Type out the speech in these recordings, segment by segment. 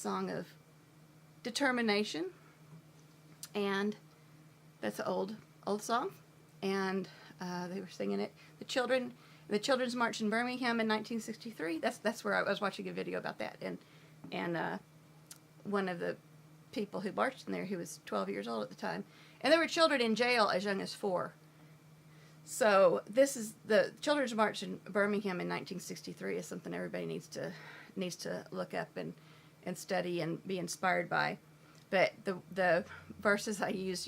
song of determination, and that's an old song, and they were singing it. The Children's March in Birmingham in 1963. That's where I was watching a video about that, and one of the people who marched in there, who was 12 years old at the time, and there were children in jail as young as 4. So this is the Children's March in Birmingham in 1963 is something everybody needs to look up and study and be inspired by. But the verses I used,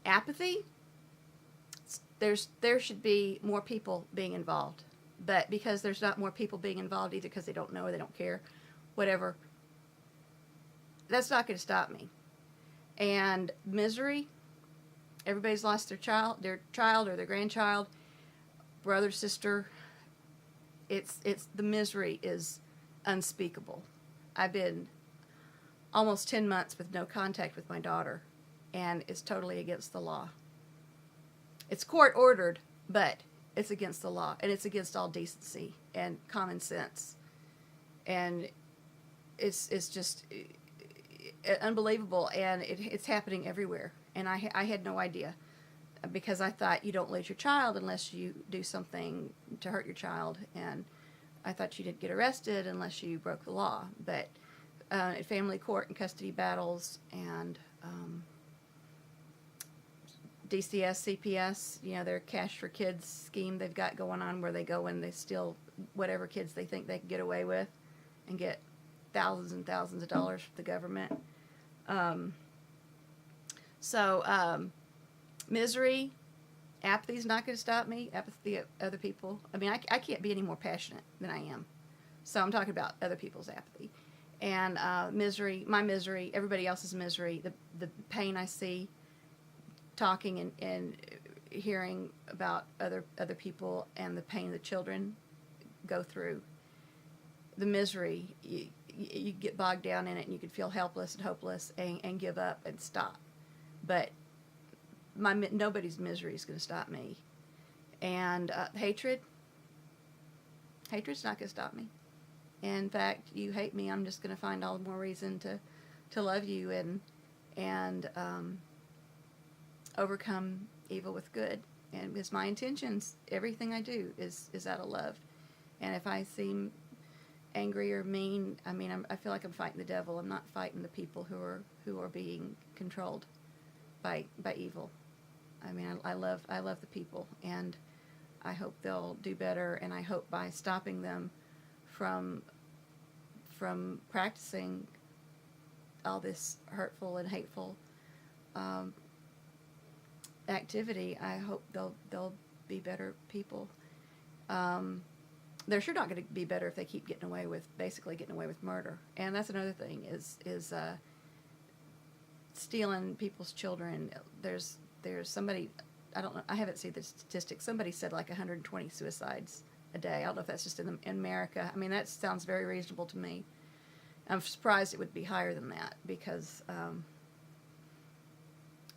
apathy. There should be more people being involved, but because there's not more people being involved, either because they don't know or they don't care, whatever, that's not going to stop me. And misery. Everybody's lost their child or their grandchild, brother, sister. It's the misery is unspeakable. I've been almost 10 months with no contact with my daughter, and it's totally against the law. It's court ordered, but it's against the law, and it's against all decency and common sense. And it's just unbelievable, and it's happening everywhere. And I had no idea, because I thought you don't lose your child unless you do something to hurt your child, and I thought you didn't get arrested unless you broke the law. But at family court and custody battles and DCS, CPS, their Cash for Kids scheme they've got going on, where they go and they steal whatever kids they think they can get away with and get thousands and thousands of dollars from the government. Misery, apathy's not going to stop me. Apathy of other people. I mean, I can't be any more passionate than I am. So I'm talking about other people's apathy. And misery, my misery, everybody else's misery, the pain I see, talking and hearing about other people, and the pain the children go through. The misery, you get bogged down in it, and you can feel helpless and hopeless and give up and stop. But nobody's misery is going to stop me. And hatred's not going to stop me. In fact, you hate me, I'm just going to find all the more reason to love you and overcome evil with good. And because my intentions, everything I do is out of love. And if I seem angry or mean, I feel like I'm fighting the devil. I'm not fighting the people who are being controlled by evil. I love the people, and I hope they'll do better, and I hope by stopping them from practicing all this hurtful and hateful activity, I hope they'll be better people. They're sure not going to be better if they keep getting away with murder. And that's another thing is stealing people's children. There's somebody, I don't know, I haven't seen the statistics. Somebody said like 120 suicides a day. I don't know if that's just in America. That sounds very reasonable to me. I'm surprised it would be higher than that, because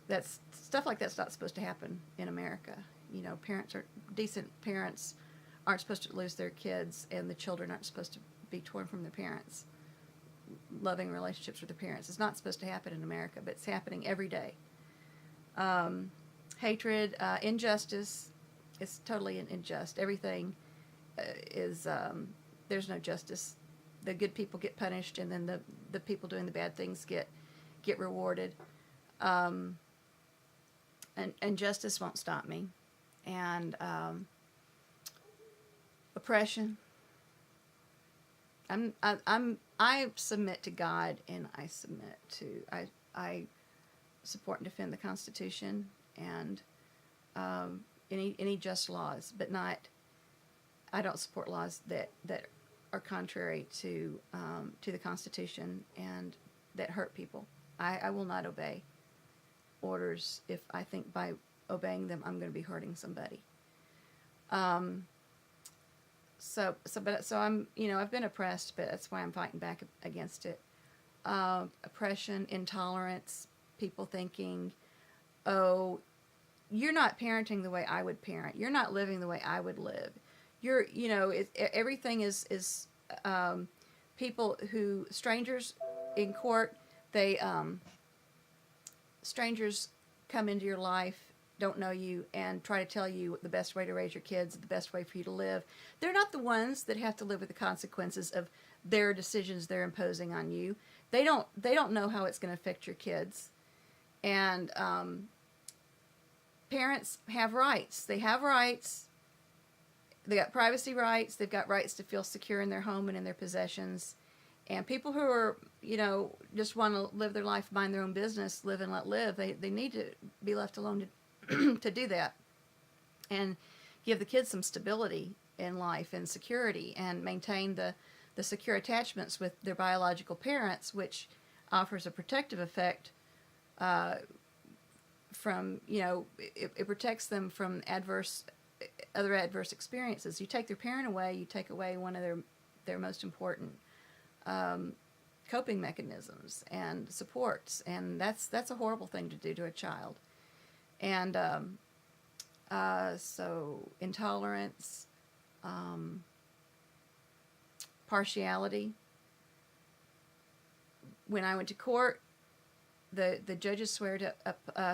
that's stuff like that's not supposed to happen in America. Decent parents aren't supposed to lose their kids, and the children aren't supposed to be torn from their parents. Loving relationships with their parents. It's not supposed to happen in America, but it's happening every day. Hatred, injustice. It's totally unjust. Everything is, there's no justice. The good people get punished, and then the people doing the bad things get rewarded. And justice won't stop me. And oppression. I submit to God, and I support and defend the Constitution and any just laws, but I don't support laws that are contrary to the Constitution and that hurt people. I will not obey orders if I think by obeying them I'm going to be hurting somebody. So I'm, I've been oppressed, but that's why I'm fighting back against it. Oppression, intolerance, people thinking, oh, you're not parenting the way I would parent. You're not living the way I would live. Everything is people who, strangers in court, strangers come into your life, don't know you, and try to tell you the best way to raise your kids, the best way for you to live. They're not the ones that have to live with the consequences of their decisions they're imposing on you. They don't know how it's going to affect your kids. And parents have rights. They have rights. They got privacy rights. They've got rights to feel secure in their home and in their possessions. And people who are, just want to live their life, mind their own business, live and let live, they need to be left alone to do that. And give the kids some stability in life and security, and maintain the secure attachments with their biological parents, which offers a protective effect from, it protects them from other adverse experiences. You take their parent away, you take away one of their most important coping mechanisms and supports, and that's a horrible thing to do to a child. And so intolerance, partiality. When I went to court, the judges swear to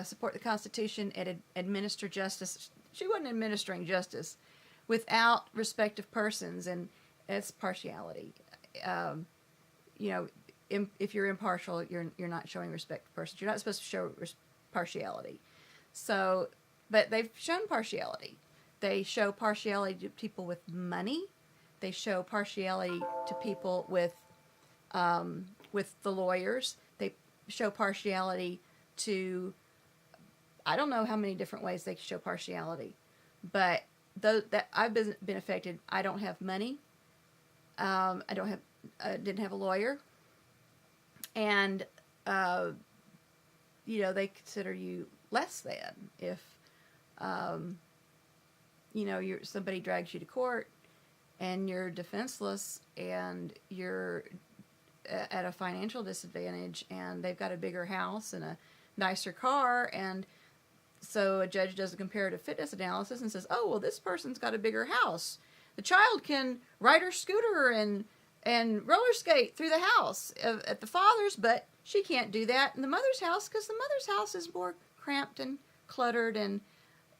support the Constitution and administer justice. She wasn't administering justice without respect of persons, and it's partiality. If you're impartial, you're not showing respect to persons. You're not supposed to show partiality. So, but they've shown partiality. They show partiality to people with money. They show partiality to people with the lawyers. They show partiality to, I don't know how many different ways they show partiality, but that I've been affected. I don't have money. I didn't have a lawyer, and they consider you less than if somebody drags you to court and you're defenseless and you're at a financial disadvantage, and they've got a bigger house and a nicer car, and so a judge does a comparative fitness analysis and says, oh, well, this person's got a bigger house. The child can ride her scooter and roller skate through the house at the father's, but she can't do that in the mother's house because the mother's house is more cramped and cluttered, and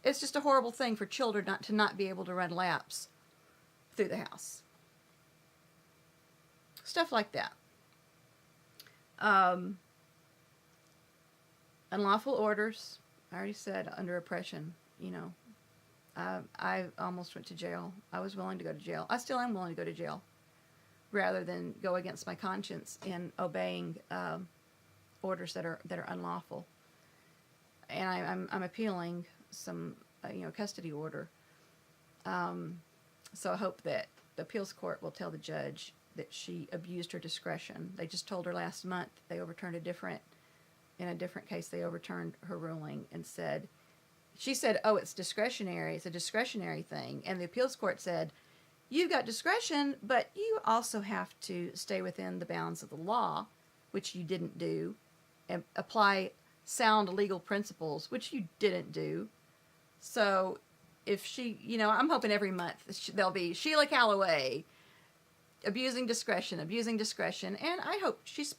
it's just a horrible thing for children not be able to run laps through the house. Stuff like that. Unlawful orders. I already said under oppression. I almost went to jail. I was willing to go to jail. I still am willing to go to jail, rather than go against my conscience in obeying orders that are unlawful. And I'm appealing some custody order. So I hope that the appeals court will tell the judge that she abused her discretion. They just told her last month they overturned in a different case. They overturned her ruling and said, she said, oh, it's discretionary. It's a discretionary thing. And the appeals court said, you've got discretion, but you also have to stay within the bounds of the law, which you didn't do, and apply sound legal principles, which you didn't do. So if she, I'm hoping every month there'll be Sheila Calloway abusing discretion, and I hope she's